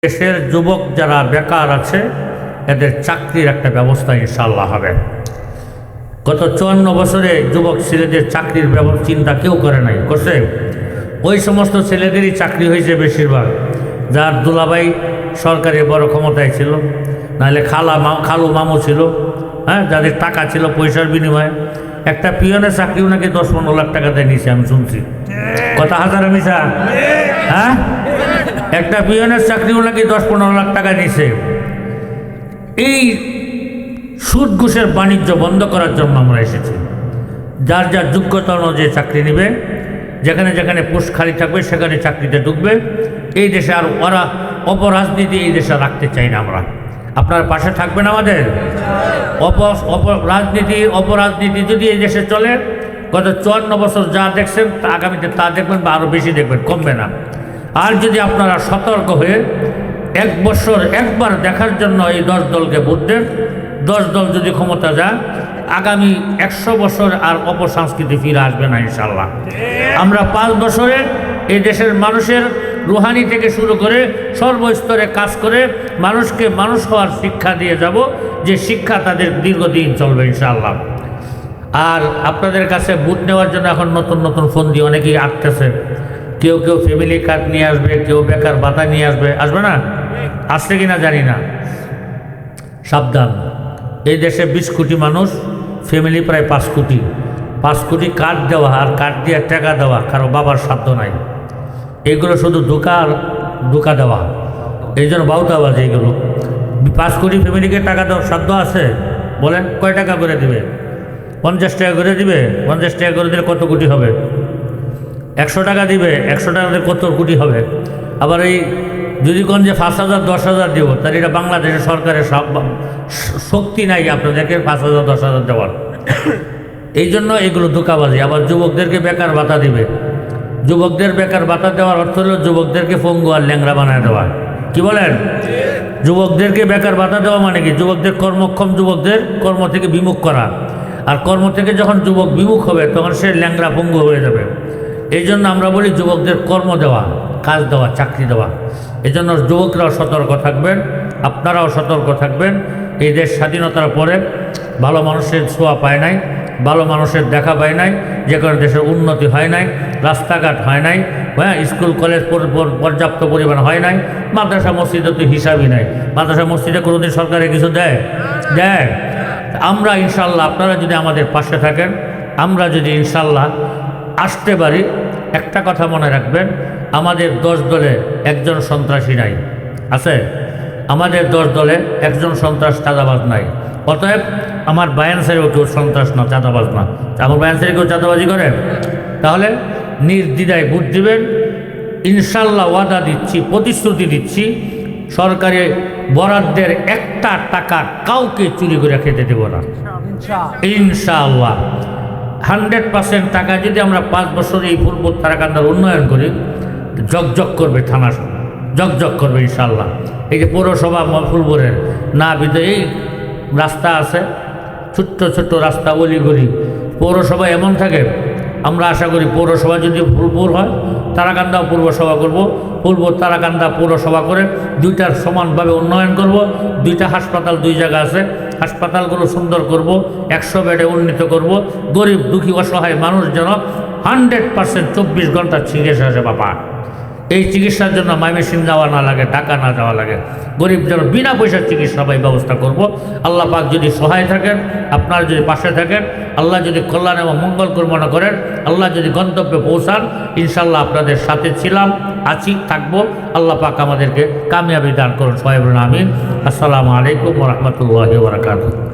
দেশের যুবক যারা বেকার আছে এদের চাকরির একটা ব্যবস্থা ইনশাআল্লাহ হবে। গত 54 বছরে যুবক ছেলেদের চাকরির চিন্তা কেউ করে নাই, করছে? ওই সমস্ত ছেলেদেরই চাকরি হয়েছে বেশিরভাগ, যার দুলাভাই সরকারি বড় ক্ষমতায় ছিল, নাহলে খালু মামু ছিল, হ্যাঁ, যাদের টাকা ছিল পয়সার বিনিময়ে। একটা পিয়নের চাকরিও নাকি 10-15 লাখ টাকা দিয়ে নিছে, আমি শুনছি। কথা হাজার মিশা? হ্যাঁ, একটা পিয়নের চাকরিও নাকি 10-15 লাখ টাকা নিছে। এই সুদ ঘুষের বাণিজ্য বন্ধ করার জন্য আমরা এসেছি। যার যার যোগ্যতা অনুযায়ী চাকরি নেবে, যেখানে যেখানে পোস্ট খালি থাকবে সেখানে চাকরিতে ঢুকবে। এই দেশে আর ওরা অপরাজনীতি এই দেশে রাখতে চাই না আমরা। আপনার পাশে থাকবেন আমাদের। অপরাজনীতি যদি এই দেশে চলে, গত 54 বছর যা দেখছেন আগামীতে তা দেখবেন, বা আরও বেশি দেখবেন, কমবে না। আর যদি আপনারা সতর্ক হয়ে 1 বছর একবার দেখার জন্য এই 10 দলকে ভোট দেন, 10 দল যদি ক্ষমতা যায়, আগামী 100 বছর আর অপসংস্কৃতি ফিরে আসবে না ইনশাল্লাহ। আমরা 5 বছরে এই দেশের মানুষের রুহানি থেকে শুরু করে সর্বস্তরে কাজ করে মানুষকে মানুষ হওয়ার শিক্ষা দিয়ে যাব, যে শিক্ষা তাদের দীর্ঘদিন চলবে ইনশাআল্লাহ। আর আপনাদের কাছে ভোট নেওয়ার জন্য এখন নতুন নতুন ফোন দিয়ে অনেকেই আসতেছে। কেউ ফ্যামিলি কার্ড নিয়ে আসবে, কেউ বেকার ভাতা নিয়ে আসবে না? আসছে কিনা জানি না। সাবধান, এই দেশে 20 কোটি মানুষ, ফ্যামিলি প্রায় 5 কোটি। 5 কোটি কার্ড দেওয়া আর কার্ড দিয়ে টাকা দেওয়া কারো বাবার সাধ্য নাই। এগুলো শুধু ধোকা দেওয়া, এই জন্য বাউতাবাজ। এইগুলো 5 কোটি ফ্যামিলিকে টাকা দেওয়ার সাধ্য আছে? বলেন, কয় টাকা করে দিবে? 50 টাকা করে দিবে? 50 টাকা করে দিলে কত কোটি হবে? 100 টাকা দিবে, 100 টাকা দিলে কত কোটি হবে? আবার এই যদি কোন যে 5,000 10,000 দিব, তাহলে এটা বাংলাদেশের সরকারের শক্তি নাই আপনাদেরকে 5,000 10,000 দেওয়ার। এই জন্য এগুলো ধোকাবাজি। আবার যুবকদেরকে বেকার ভাতা দিবে। যুবকদের বেকার ভাতা দেওয়ার অর্থ হলো যুবকদেরকে পঙ্গু আর ল্যাংড়া বানায় দেওয়া। কি বলেন? যুবকদেরকে বেকার ভাতা দেওয়া মানে কি? যুবকদের কর্মক্ষম যুবকদের কর্ম থেকে বিমুখ করা। আর কর্ম থেকে যখন যুবক বিমুখ হবে তখন সে ল্যাংড়া পঙ্গু হয়ে যাবে। এই জন্য আমরা বলি যুবকদের কর্ম দেওয়া, কাজ দেওয়া, চাকরি দেওয়া। এই জন্য যুবকরাও সতর্ক থাকবেন, আপনারাও সতর্ক থাকবেন। এই দেশ স্বাধীনতার পরে ভালো মানুষের ছোঁয়া পায় নাই, ভালো মানুষের দেখা পায় নাই, যে কারণে দেশের উন্নতি হয় নাই, রাস্তাঘাট হয় নাই, হ্যাঁ, স্কুল কলেজ পর্যাপ্ত পরিমাণ হয় নাই, মাদ্রাসা মসজিদে তো হিসাবই নাই। মাদ্রাসা মসজিদে কোনোদিন সরকারে কিছু দেয়? আমরা ইনশাল্লাহ, আপনারা যদি আমাদের পাশে থাকেন, আমরা যদি ইনশাল্লাহ আসতে পারি, একটা কথা মনে রাখবেন, আমাদের 10 দলে একজন সন্ত্রাসী নাই, আছে? আমাদের 10 দলে একজন সন্ত্রাস চাঁদাবাজ নাই। অতএব আমার বায়ান স্যারেও কেউ সন্ত্রাস না, চাঁদাবাজ না। আমার বায়ান স্যারে কেউ চাঁদাবাজি করে? তাহলে নির্দ্বিধায় ভোট দিবেন। ইনশাল্লাহ ওয়াদা দিচ্ছি, প্রতিশ্রুতি দিচ্ছি, সরকারি বরাদ্দের একটা টাকা কাউকে চুরি করে খেতে দেব না ইনশাআল্লাহ। 100% টাকা যদি আমরা 5 বছরে এই ফুলপুর তারাকান্দার উন্নয়ন করি, জগজগ করবে থানা, জগজগ করবে ইনশাআল্লাহ। এই যে পৌরসভা ফুলপুরের না ভিতরে এই রাস্তা আছে, ছোট্ট ছোট্ট রাস্তা, অলিগলি, পৌরসভা এমন থাকে। আমরা আশা করি পৌরসভা যদি ফুলপুর হয়, তারাকান্দাও পৌরসভা করব, ফুলপুর তারাকান্দা পৌরসভা করে 2টার সমানভাবে উন্নয়ন করব। 2টা হাসপাতাল 2 জায়গা আছে, হাসপাতালগুলো সুন্দর করব, 100 বেডে উন্নীত করব। গরিব দুঃখী অসহায় মানুষ যেন 100% 24 ঘন্টা চিকিৎসা সেবা পায়। এই চিকিৎসার জন্য ময়মনসিংহ যাওয়া না লাগে, টাকা না যাওয়া লাগে, গরিব যেন বিনা পয়সার চিকিৎসা ব্যবস্থা করব। আল্লাহ পাক যদি সহায় থাকেন, আপনারা যদি পাশে থাকেন, আল্লাহ যদি কল্যাণ এবং মঙ্গল কামনা করেন, আল্লাহ যদি গন্তব্যে পৌঁছান, ইনশাল্লাহ আপনাদের সাথে ছিলাম, আছি, থাকবো। আল্লাহ পাক আমাদেরকে কামিয়াবি দান করুন। সবাই বলুন আমিন। আসসালামু আলাইকুম ওয়া রাহমাতুল্লাহি ওয়া বারাকাতুহু।